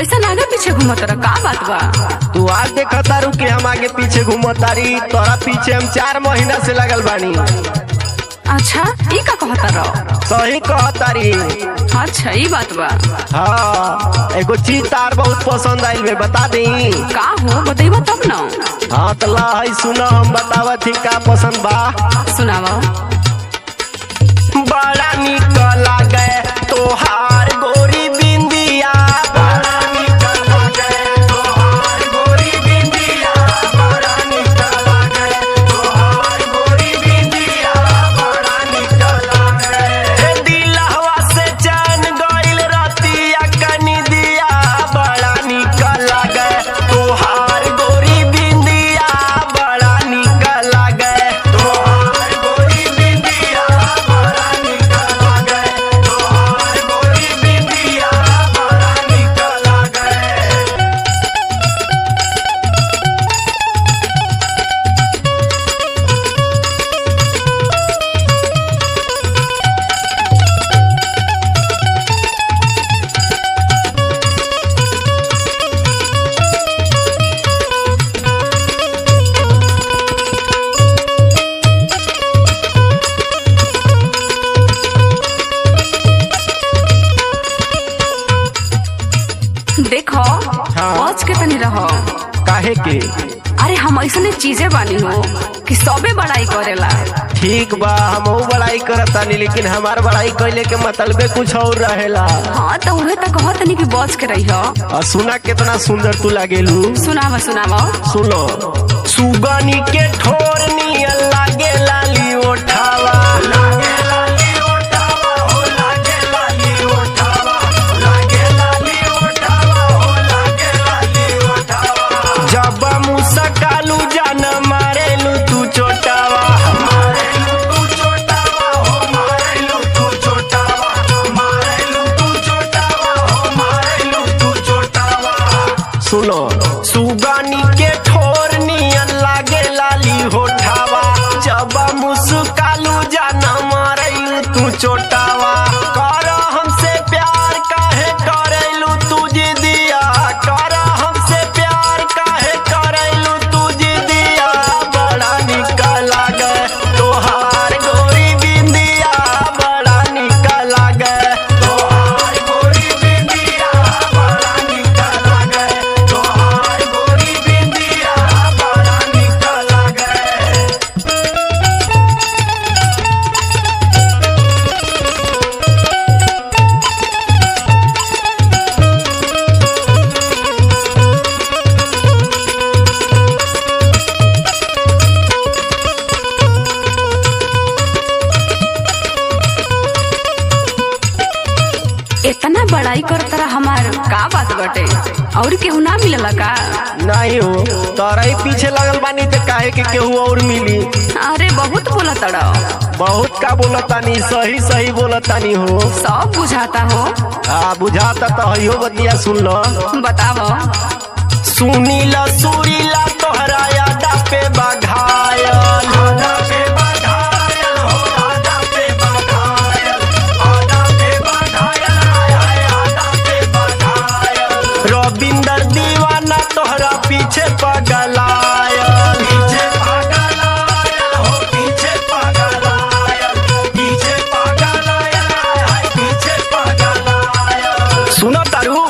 ऐसा आगे पीछे घूमत रहा, का बात बा? तू आज देखा तारू कि हम आगे पीछे घूमतारी, तोरा पीछे हम 4 महीना से लगल बानी। अच्छा ई का कहता रहो? सही कहतारी। अच्छा ई बात बा। हाँ एगो चीज तार बहुत पसंद आइल बे, बता दी का हो बतेबा तब न। हाँ तो ला है सुना, हम बतावा थी का पसंद बा। सुनावा। बड़ा निक लागे तोहार गोरी बिंदिया, बड़ा निक लागे तोहार गोरी बिंदिया, बड़ा निक लागे तोहार गोरी बिंदिया, बड़ा निक लागे। हे दिलहवा से चैन गइल रतिया कनी दिया, बड़ा निक लागे तोहार गोरी बिंदिया, बड़ा निक लागे तोहार गोरी बिंदिया, बड़ा निक लागे तोहार गोरी बिंदिया, बड़ा निक लागे। देखो बच के तनी रहो। काहे के? अरे हम ऐसने चीजें बानी हो कि सबे बड़ाई करेला। ठीक बा, हम बड़ाई करतानी, लेकिन हमार बड़ाई कइले के मतलबे कुछ और रहेला। हाँ तो उहे तो कहत नहीं कि बच के रही हो। सुना कितना सुंदर तू लागेलू। सुनावा सुनावा। सुनो सुगनी के ठोर नियन लागे लाली ओठावा, लागे लाली ओठावा हो, लागे लाली ओठावा, लागे लाली ओठावा हो, लागे लाली ओठावा। जब मुस्कालू जान मारेलू तू चोटावा, मारेलू तू चोटावा हो, मारेलू तू चोटावा, मारेलू तू चोटावा हो, मारेलू तू चोटावा। सुनो सुगनी के ठोर नियन लागे लाली होठावा, जब मुस्कालू जाना मारेलू तू चोटावा। कर हमसे प्यार काहे करेलू तू जिदिया, कर हमसे प्यार काहे करेलू तू जिदिया, बड़ा निक लागे तोहार गोरी बिंदिया, बड़ा निक लागे तोहार गोरी बिंदिया, बड़ा निक लागे तोहार गोरी बिंदिया, बड़ा निक लागे। इतना बड़ाई करता रहा हमार, का बात बटे? और केहू ना मिलला का? नहीं हो, तोरा ही पीछे लगल बानी तो काहे के केहू और मिली। अरे बहुत बोला तड़ा। बहुत का बोलतानी, सही सही बोलतानी हो। सब बुझाता हो। हाँ बुझाता तो हइयो बतिया सुन लो। बतावो। सुनीला सुरीला तोहरा यादा पे बघायल, यादा पे बघायल हो, यादा पे बघायल, यादा पे बघायल, यादा पे बघायल। रविंदर दीवाना तोहरा पीछे पगलायल, पीछे पगलायल हो, पीछे पगलायल, पीछे पगलायल, पीछे पगलायल। सुनो तारू